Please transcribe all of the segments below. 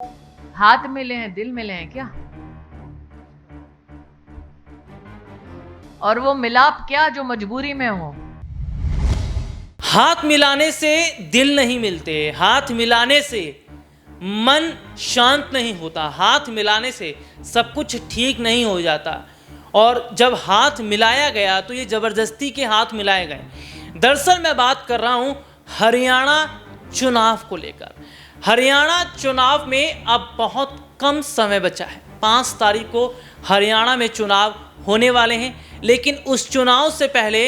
हाथ मिले हैं, दिल मिले हैं क्या? और वो मिलाप क्या जो मजबूरी में हो? हाथ मिलाने से दिल नहीं मिलते, हाथ मिलाने से मन शांत नहीं होता, हाथ मिलाने से सब कुछ ठीक नहीं हो जाता। और जब हाथ मिलाया गया तो ये ज़बरदस्ती के हाथ मिलाए गए। दरअसल मैं बात कर रहा हूँ हरियाणा चुनाव को लेकर। हरियाणा चुनाव में अब बहुत कम समय बचा है। 5 तारीख को हरियाणा में चुनाव होने वाले हैं, लेकिन उस चुनाव से पहले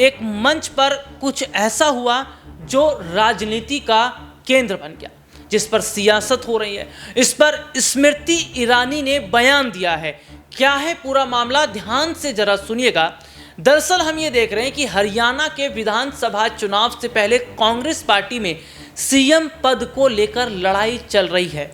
एक मंच पर कुछ ऐसा हुआ जो राजनीति का केंद्र बन गया, जिस पर सियासत हो रही है। इस पर स्मृति ईरानी ने बयान दिया है। क्या है पूरा मामला, ध्यान से जरा सुनिएगा। दरअसल हम ये देख रहे हैं कि हरियाणा के विधानसभा चुनाव से पहले कांग्रेस पार्टी में सीएम पद को लेकर लड़ाई चल रही है।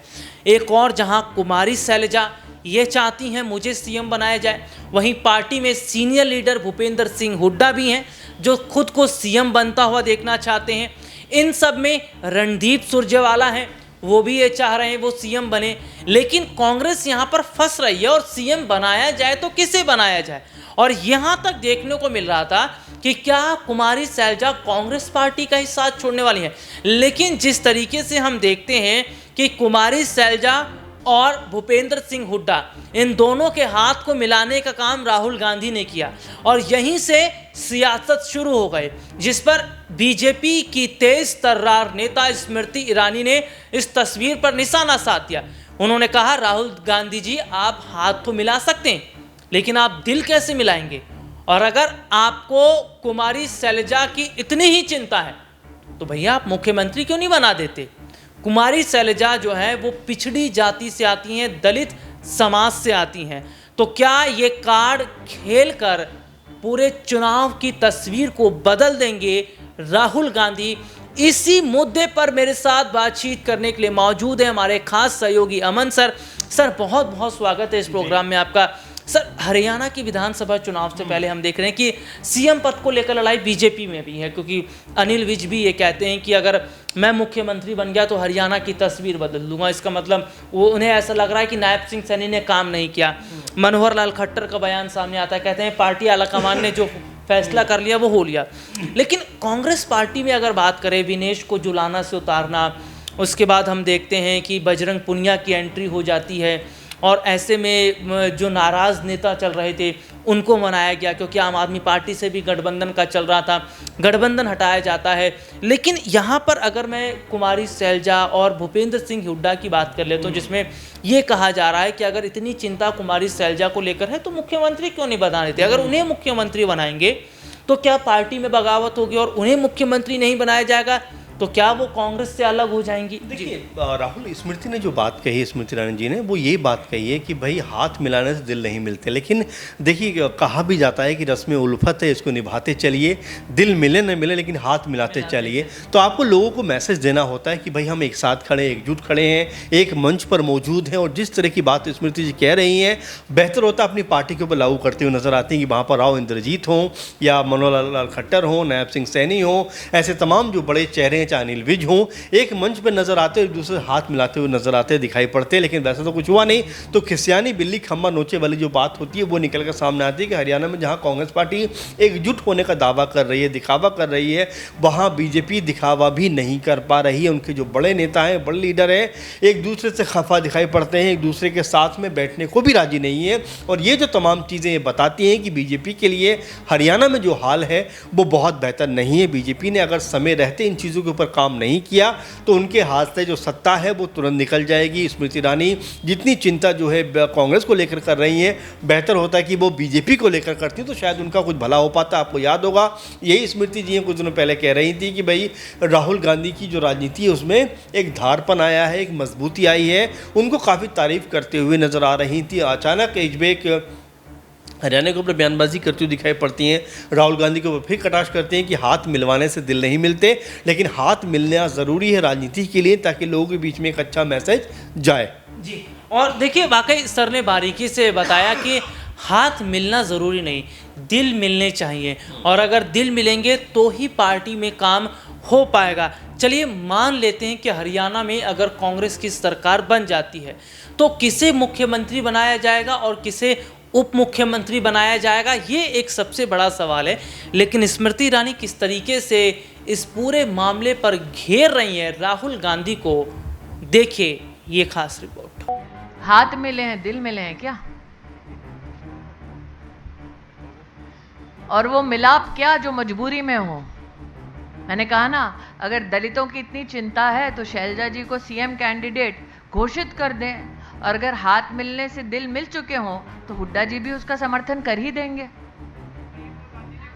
एक और जहां कुमारी शैलजा ये चाहती हैं मुझे सीएम बनाया जाए, वहीं पार्टी में सीनियर लीडर भूपेंद्र सिंह हुड्डा भी हैं जो खुद को सीएम बनता हुआ देखना चाहते हैं। इन सब में रणदीप सुरजेवाला हैं, वो भी ये चाह रहे हैं वो सीएम बने। लेकिन कांग्रेस यहाँ पर फंस रही है और सीएम बनाया जाए तो किसे बनाया जाए। और यहाँ तक देखने को मिल रहा था कि क्या कुमारी शैलजा कांग्रेस पार्टी का ही साथ छोड़ने वाली है। लेकिन जिस तरीके से हम देखते हैं कि कुमारी शैलजा और भूपेंद्र सिंह हुड्डा, इन दोनों के हाथ को मिलाने का काम राहुल गांधी ने किया और यहीं से सियासत शुरू हो गई, जिस पर बीजेपी की तेज तर्रार नेता स्मृति ईरानी ने इस तस्वीर पर निशाना साध दिया। उन्होंने कहा राहुल गांधी जी आप हाथ तो मिला सकते हैं, लेकिन आप दिल कैसे मिलाएंगे? और अगर आपको कुमारी शैलजा की इतनी ही चिंता है तो भैया आप मुख्यमंत्री क्यों नहीं बना देते? कुमारी शैलजा जो है वो पिछड़ी जाति से आती हैं, दलित समाज से आती हैं। तो क्या ये कार्ड खेलकर पूरे चुनाव की तस्वीर को बदल देंगे राहुल गांधी? इसी मुद्दे पर मेरे साथ बातचीत करने के लिए मौजूद है हमारे खास सहयोगी अमन सर। सर बहुत बहुत स्वागत है इस प्रोग्राम में आपका। सर हरियाणा की विधानसभा चुनाव से पहले हम देख रहे हैं कि सीएम पद को लेकर लड़ाई बीजेपी में भी है, क्योंकि अनिल विज भी ये कहते हैं कि अगर मैं मुख्यमंत्री बन गया तो हरियाणा की तस्वीर बदल दूंगा। इसका मतलब वो उन्हें ऐसा लग रहा है कि नायब सिंह सैनी ने काम नहीं किया। मनोहर लाल खट्टर का बयान सामने आता है, कहते हैं पार्टी आलाकमान ने जो फैसला कर लिया वो हो लिया। लेकिन कांग्रेस पार्टी में अगर बात करें विनेश को जुलाना से उतारना, उसके बाद हम देखते हैं कि बजरंग पुनिया की एंट्री हो जाती है और ऐसे में जो नाराज़ नेता चल रहे थे उनको मनाया गया, क्योंकि आम आदमी पार्टी से भी गठबंधन का चल रहा था, गठबंधन हटाया जाता है। लेकिन यहाँ पर अगर मैं कुमारी शैलजा और भूपेंद्र सिंह हुड्डा की बात कर लेता हूँ, जिसमें ये कहा जा रहा है कि अगर इतनी चिंता कुमारी शैलजा को लेकर है तो मुख्यमंत्री क्यों नहीं बना देते? अगर उन्हें मुख्यमंत्री बनाएंगे तो क्या पार्टी में बगावत होगी और उन्हें मुख्यमंत्री नहीं बनाया जाएगा तो क्या वो कांग्रेस से अलग हो जाएंगी? देखिए राहुल, स्मृति ने जो बात कही है, स्मृति ईरानी जी ने, वो ये बात कही है कि भाई हाथ मिलाने से दिल नहीं मिलते। लेकिन देखिए कहा भी जाता है कि रस्म उल्फत है, इसको निभाते चलिए, दिल मिले न मिले लेकिन हाथ मिलाते चलिए। तो आपको लोगों को मैसेज देना होता है कि भाई हम एक साथ खड़े, एकजुट खड़े हैं, एक मंच पर मौजूद हैं। और जिस तरह की बात स्मृति जी कह रही हैं, बेहतर होता अपनी पार्टी के ऊपर लागू करते हुए नजर आते हैं कि वहाँ पर राव इंद्रजीत हों या मनोहर लाल खट्टर हों, नायब सिंह सैनी हों, ऐसे तमाम जो बड़े चेहरे हैं, चाहे अनिल विज हों, एक मंच पर नजर आते हुए एक दूसरे से हाथ मिलाते हुए नजर आते दिखाई पड़ते हैं। लेकिन वैसा तो कुछ हुआ नहीं। तो खिसियानी बिल्ली खम्बा नोचे वाली जो बात होती है वो निकल कर सामने आती है कि हरियाणा में जहां कांग्रेस पार्टी एकजुट होने का दावा कर रही है, दिखावा कर रही है, वहां बीजेपी दिखावा भी नहीं कर पा रही है। उनके जो बड़े नेता हैं, बड़े लीडर हैं, एक दूसरे से खफा दिखाई पड़ते हैं, एक दूसरे के साथ में बैठने को भी राजी नहीं है। और ये जो तमाम चीज़ें ये बताती हैं कि बीजेपी के लिए हरियाणा में जो हाल है वो बहुत बेहतर नहीं है। बीजेपी ने अगर समय रहते इन चीज़ों के ऊपर काम नहीं किया तो उनके हाथ से जो सत्ता है वो तुरंत निकल जाएगी। स्मृति ईरानी जितनी चिंता जो है कांग्रेस को लेकर कर रही हैं, बेहतर होता है कि वो बीजेपी को लेकर करती तो शायद उनका कुछ भला हो पाता। आपको याद होगा यही स्मृति जी कुछ दिनों पहले कह रही थी कि भाई राहुल गांधी की जो राजनीति है उसमें एक धारपन आया है, एक मजबूती आई है। उनको काफ़ी तारीफ करते हुए नजर आ रही थी। अचानक एक हरियाणा के ऊपर बयानबाजी करती हुई दिखाई पड़ती हैं, राहुल गांधी के ऊपर फिर कटाक्ष करते हैं कि हाथ मिलवाने से दिल नहीं मिलते। लेकिन हाथ मिलना ज़रूरी है राजनीति के लिए, ताकि लोगों के बीच में एक अच्छा मैसेज जाए। जी, और देखिए वाकई सर ने बारीकी से बताया कि हाथ मिलना ज़रूरी नहीं, दिल मिलने चाहिए। और अगर दिल मिलेंगे तो ही पार्टी में काम हो पाएगा। चलिए मान लेते हैं कि हरियाणा में अगर कांग्रेस की सरकार बन जाती है तो किसे मुख्यमंत्री बनाया जाएगा और किसे उप मुख्यमंत्री बनाया जाएगा, ये एक सबसे बड़ा सवाल है। लेकिन स्मृति ईरानी किस तरीके से इस पूरे मामले पर घेर रही है राहुल गांधी को, देखिए ये खास रिपोर्ट। हाथ मिले हैं दिल मिले हैं क्या? और वो मिलाप क्या जो मजबूरी में हो। मैंने कहा ना, अगर दलितों की इतनी चिंता है तो शैलजा जी को सीएम कैंडिडेट घोषित कर दें, और अगर हाथ मिलने से दिल मिल चुके हों तो हुड्डा जी भी उसका समर्थन कर ही देंगे।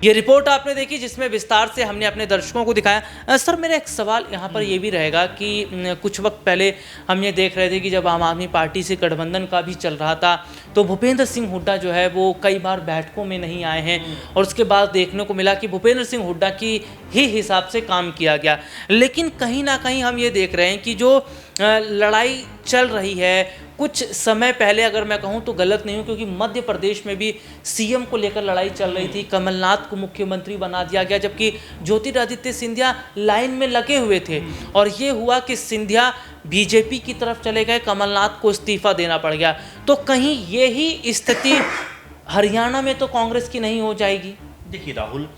ये रिपोर्ट आपने देखी जिसमें विस्तार से हमने अपने दर्शकों को दिखाया। सर मेरा एक सवाल यहाँ पर ये भी रहेगा कि कुछ वक्त पहले हम ये देख रहे थे कि जब आम आदमी पार्टी से गठबंधन का भी चल रहा था तो भूपेंद्र सिंह हुड्डा जो है वो कई बार बैठकों में नहीं आए हैं, और उसके बाद देखने को मिला कि भूपेंद्र सिंह हुड्डा की ही हिसाब से काम किया गया। लेकिन कहीं ना कहीं हम ये देख रहे हैं कि जो लड़ाई चल रही है, कुछ समय पहले अगर मैं कहूं तो गलत नहीं हूं, क्योंकि मध्य प्रदेश में भी सीएम को लेकर लड़ाई चल रही थी। कमलनाथ को मुख्यमंत्री बना दिया गया, जबकि ज्योतिरादित्य सिंधिया लाइन में लगे हुए थे, और ये हुआ कि सिंधिया बीजेपी की तरफ चले गए, कमलनाथ को इस्तीफा देना पड़ गया। तो कहीं यही स्थिति हरियाणा में तो कांग्रेस की नहीं हो जाएगी? देखिए राहुल,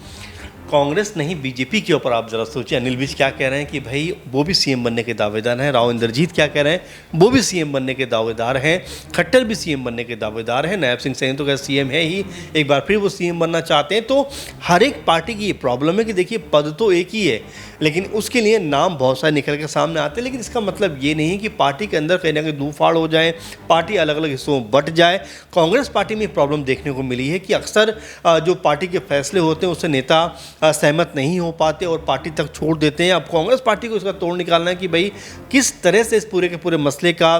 कांग्रेस नहीं बीजेपी के ऊपर आप जरा सोचिए। अनिल विज क्या कह रहे हैं कि भाई वो भी सीएम बनने के दावेदार हैं, राव इंद्रजीत क्या कह रहे हैं, वो भी सीएम बनने के दावेदार हैं, खट्टर भी सीएम बनने के दावेदार हैं, नायब सिंह सैनी तो क्या सीएम है ही, एक बार फिर वो सीएम बनना चाहते हैं। तो हर एक पार्टी की ये प्रॉब्लम है कि देखिए पद तो एक ही है, लेकिन उसके लिए नाम बहुत सारे निकल के सामने आते हैं। लेकिन इसका मतलब ये नहीं कि पार्टी के अंदर कहीं ना कहीं दो फाड़ हो जाए, पार्टी अलग अलग हिस्सों में बट जाए। कांग्रेस पार्टी में प्रॉब्लम देखने को मिली है कि अक्सर जो पार्टी के फैसले होते हैं उससे नेता सहमत नहीं हो पाते और पार्टी तक छोड़ देते हैं। अब कांग्रेस पार्टी को इसका तोड़ निकालना है कि भाई किस तरह से इस पूरे के पूरे मसले का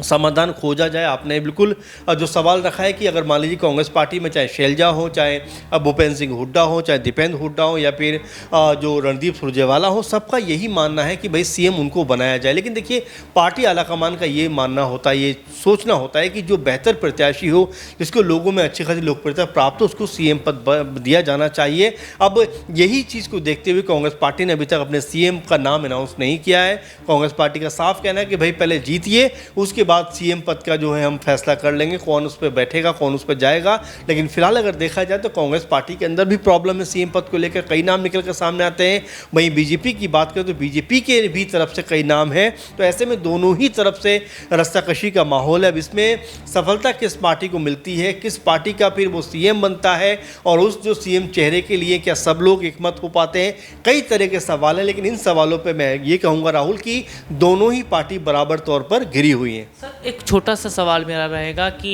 समाधान खोजा जाए। आपने बिल्कुल जो सवाल रखा है कि अगर मान लीजिए कांग्रेस पार्टी में चाहे शैलजा हो, चाहे भूपेंद्र सिंह हुड्डा हो, चाहे दीपेंद्र हुड्डा हो, या फिर जो रणदीप सुरजेवाला हो, सबका यही मानना है कि भाई सीएम उनको बनाया जाए। लेकिन देखिए पार्टी आलाकमान का ये मानना होता है, ये सोचना होता है कि जो बेहतर प्रत्याशी हो, जिसको लोगों में अच्छी खासी लोकप्रियता प्राप्त हो, उसको सीएम पद दिया जाना चाहिए। अब यही चीज़ को देखते हुए कांग्रेस पार्टी ने अभी तक अपने सीएम का नाम अनाउंस नहीं किया है। कांग्रेस पार्टी का साफ कहना है कि भाई पहले जीतिए, उसके बाद सीएम पद का जो है हम फैसला कर लेंगे, कौन उस पर बैठेगा, कौन उस पर जाएगा। लेकिन फिलहाल अगर देखा जाए तो कांग्रेस पार्टी के अंदर भी प्रॉब्लम है सीएम पद को लेकर, कई नाम निकल कर सामने आते हैं। वहीं बीजेपी की बात करें तो बीजेपी के भी तरफ से कई नाम हैं। तो ऐसे में दोनों ही तरफ से रस्साकशी का माहौल है। अब इसमें सफलता किस पार्टी को मिलती है, किस पार्टी का फिर वो सीएम बनता है, और उस जो सीएम चेहरे के लिए क्या सब लोग एकमत हो पाते हैं, कई तरह के सवाल हैं। लेकिन इन सवालों पर मैं ये कहूँगा राहुल कि दोनों ही पार्टी बराबर तौर पर घिरी हुई हैं। सर एक छोटा सा सवाल मेरा रहेगा कि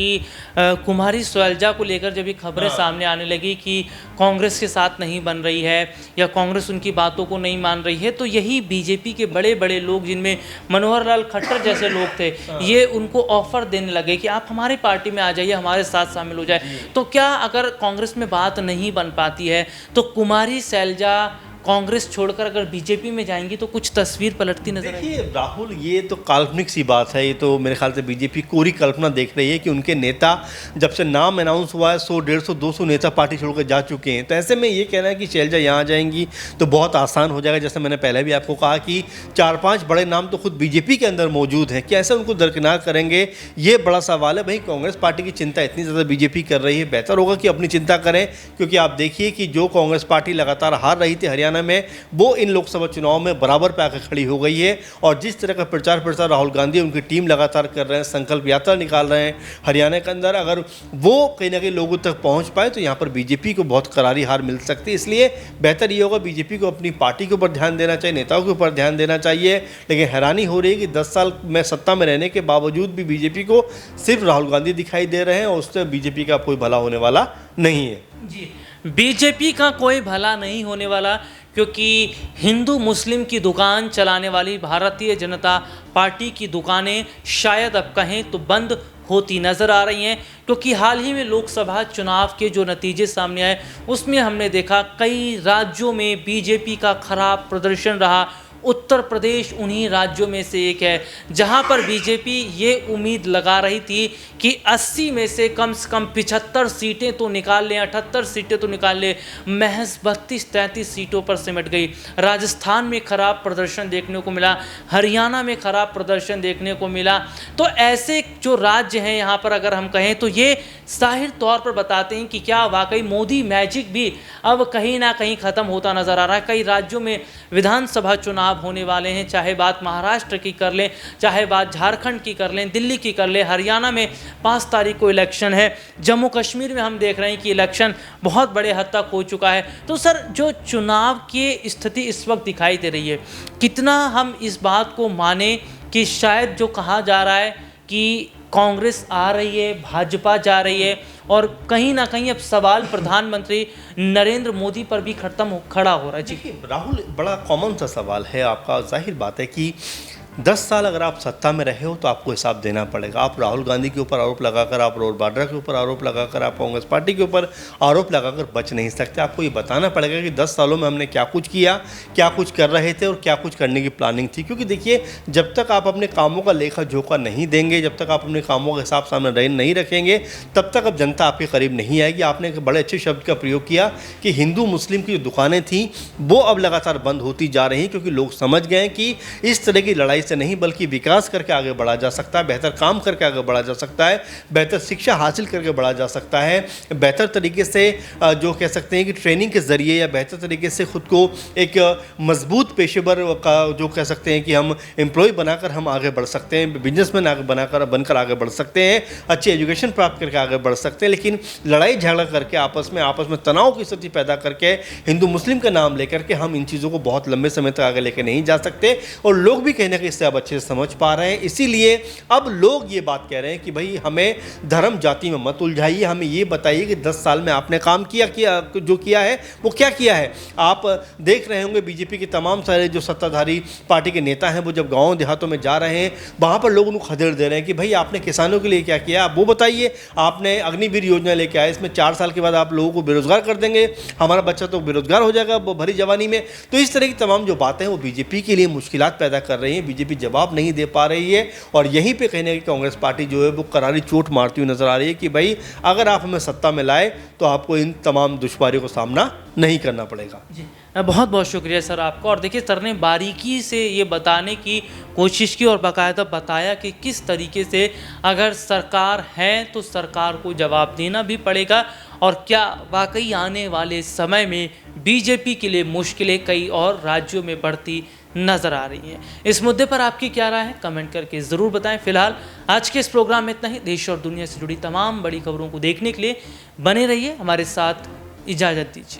कुमारी शैलजा को लेकर जब ये खबरें सामने आने लगी कि कांग्रेस के साथ नहीं बन रही है या कांग्रेस उनकी बातों को नहीं मान रही है, तो यही बीजेपी के बड़े बड़े लोग, जिनमें मनोहर लाल खट्टर जैसे लोग थे, ये उनको ऑफर देने लगे कि आप हमारी पार्टी में आ जाइए, हमारे साथ शामिल हो जाए। तो क्या अगर कांग्रेस में बात नहीं बन पाती है तो कुमारी शैलजा कांग्रेस छोड़कर अगर बीजेपी में जाएंगी तो कुछ तस्वीर पलटती नजर आएगी? देखिए राहुल, ये तो काल्पनिक सी बात है। ये तो मेरे ख्याल से बीजेपी कोरी कल्पना देख रही है कि उनके नेता, जब से नाम अनाउंस हुआ है, 100, 150, 200 नेता पार्टी छोड़कर जा चुके हैं। तो ऐसे में ये कहना है कि शैलजा यहाँ आ जाएंगी तो बहुत आसान हो जाएगा। जैसे मैंने पहले भी आपको कहा कि 4-5 बड़े नाम तो खुद बीजेपी के अंदर मौजूद हैं, क्या ऐसे उनको दरकिनार करेंगे, ये बड़ा सवाल है। भाई कांग्रेस पार्टी की चिंता इतनी ज़्यादा बीजेपी कर रही है, बेहतर होगा कि अपनी चिंता करें। क्योंकि आप देखिए कि जो कांग्रेस पार्टी लगातार हार रही थी हरियाणा में, वो इन लोकसभा चुनाव में बराबर पे आकर खड़ी हो गई है। और जिस तरह का प्रचार प्रसार राहुल गांधी उनकी टीम लगातार कर रहे हैं, संकल्प यात्रा निकाल रहे हैं हरियाणा के अंदर, अगर वो कहीं ना कहीं लोगों तक पहुंच पाए तो यहाँ पर बीजेपी को बहुत करारी हार मिल सकती है। इसलिए बेहतर ये होगा बीजेपी को अपनी पार्टी के ऊपर ध्यान देना चाहिए, नेताओं के ऊपर ध्यान देना चाहिए। लेकिन हैरानी हो रही है कि 10 साल में सत्ता में रहने के बावजूद भी बीजेपी को सिर्फ राहुल गांधी दिखाई दे रहे हैं, और उससे बीजेपी का कोई भला होने वाला नहीं है। जी, बीजेपी का कोई भला नहीं होने वाला, क्योंकि हिंदू मुस्लिम की दुकान चलाने वाली भारतीय जनता पार्टी की दुकानें शायद अब कहें तो बंद होती नज़र आ रही हैं। क्योंकि हाल ही में लोकसभा चुनाव के जो नतीजे सामने आए उसमें हमने देखा कई राज्यों में बीजेपी का खराब प्रदर्शन रहा, उत्तर प्रदेश उन्हीं राज्यों में से एक है जहां पर बीजेपी ये उम्मीद लगा रही थी कि 80 में से कम 75 सीटें तो निकाल लें, 78 सीटें तो निकाल लें। महज 32-33 सीटों पर सिमट गई। राजस्थान में खराब प्रदर्शन देखने को मिला, हरियाणा में खराब प्रदर्शन देखने को मिला। तो ऐसे जो राज्य हैं यहाँ पर अगर हम कहें तो ये जाहिर तौर पर बताते हैं कि क्या वाकई मोदी मैजिक भी अब कहीं ना कहीं ख़त्म होता नज़र आ रहा है। कई राज्यों में विधानसभा चुनाव होने वाले हैं, चाहे बात महाराष्ट्र की कर लें, चाहे बात झारखंड की कर लें, दिल्ली की कर लें, हरियाणा में 5 तारीख को इलेक्शन है, जम्मू कश्मीर में हम देख रहे हैं कि इलेक्शन बहुत बड़े हद तक हो चुका है। तो सर, जो चुनाव की स्थिति इस वक्त दिखाई दे रही है, कितना हम इस बात को माने कि शायद जो कहा जा रहा है कि कांग्रेस आ रही है, भाजपा जा रही है, और कहीं ना कहीं अब सवाल प्रधानमंत्री नरेंद्र मोदी पर भी खड़ा हो रहा है। जी देखिए राहुल, बड़ा कॉमन सा सवाल है आपका। जाहिर बात है कि 10 साल अगर आप सत्ता में रहे हो तो आपको हिसाब देना पड़ेगा। आप राहुल गांधी के ऊपर आरोप लगाकर, आप रोड वाड्रा के ऊपर आरोप लगाकर, आप कांग्रेस पार्टी के ऊपर आरोप लगाकर बच नहीं सकते। आपको ये बताना पड़ेगा कि 10 सालों में हमने क्या कुछ किया, क्या कुछ कर रहे थे और क्या कुछ करने की प्लानिंग थी। क्योंकि देखिए, जब तक आप अपने कामों का लेखा जोखा नहीं देंगे, जब तक आप अपने कामों का हिसाब सामने नहीं रखेंगे, तब तक अब जनता आपके करीब नहीं आएगी। आपने एक बड़े अच्छे शब्द का प्रयोग किया कि हिंदू मुस्लिम की जो दुकानें थीं वो अब लगातार बंद होती जा रही हैं, क्योंकि लोग समझ गए कि इस तरह की लड़ाई से नहीं बल्कि विकास करके आगे बढ़ा जा सकता है, बेहतर काम करके आगे बढ़ा जा सकता है, बेहतर शिक्षा हासिल करके बढ़ा जा सकता है, बेहतर तरीके से जो कह सकते हैं कि ट्रेनिंग के ज़रिए या बेहतर तरीके से खुद को एक मजबूत पेशेवर का जो कह सकते हैं कि हम एम्प्लॉय बनाकर हम आगे बढ़ सकते हैं, बिजनेसमैन आगे बनकर आगे बढ़ सकते हैं, अच्छी एजुकेशन प्राप्त करके आगे बढ़ सकते हैं। लेकिन लड़ाई झगड़ा करके आपस में तनाव की स्थिति पैदा करके हिंदू मुस्लिम का नाम लेकर के हम इन चीज़ों को बहुत लंबे समय तक आगे लेकर नहीं जा सकते। और लोग भी कहीं ना कहीं इससे अब अच्छे से समझ पा रहे हैं। इसीलिए अब लोग ये बात कह रहे हैं कि भाई हमें धर्म जाति में मत उलझाइए, हमें ये बताइए कि 10 साल में आपने काम जो किया है वो क्या किया है। आप देख रहे होंगे बीजेपी के तमाम सारे जो सत्ताधारी पार्टी के नेता हैं वो जब गाँव देहातों में जा रहे हैं, वहाँ पर लोग उनको खदेड़ दे रहे हैं कि भाई आपने किसानों के लिए क्या किया, आप वो बताइए। आपने अग्निवीर योजना लेके आए, इसमें 4 साल के बाद आप लोगों को बेरोजगार कर देंगे, हमारा बच्चा तो बेरोजगार हो जाएगा वो भरी जवानी में। तो इस तरह की तमाम जो बातें हैं वो बीजेपी के लिए मुश्किलात पैदा कर रही हैं। बीजेपी जवाब नहीं दे पा रही है और यहीं पे कहीं ना कहीं कांग्रेस पार्टी जो है वो करारी चोट मारती हुई नजर आ रही है कि भाई अगर आप हमें सत्ता में लाए तो आपको इन तमाम दुश्वारियों का सामना नहीं करना पड़ेगा। जी, बहुत बहुत शुक्रिया सर आपका। और देखिए, सर ने बारीकी से ये बताने की कोशिश की और बाकायदा बताया कि किस तरीके से अगर सरकार है तो सरकार को जवाब देना भी पड़ेगा, और क्या वाकई आने वाले समय में बीजेपी के लिए मुश्किलें कई और राज्यों में बढ़ती नज़र आ रही हैं। इस मुद्दे पर आपकी क्या राय है, कमेंट करके ज़रूर बताएं। फिलहाल आज के इस प्रोग्राम में इतना ही। देश और दुनिया से जुड़ी तमाम बड़ी खबरों को देखने के लिए बने रहिए हमारे साथ। इजाज़त दीजिए।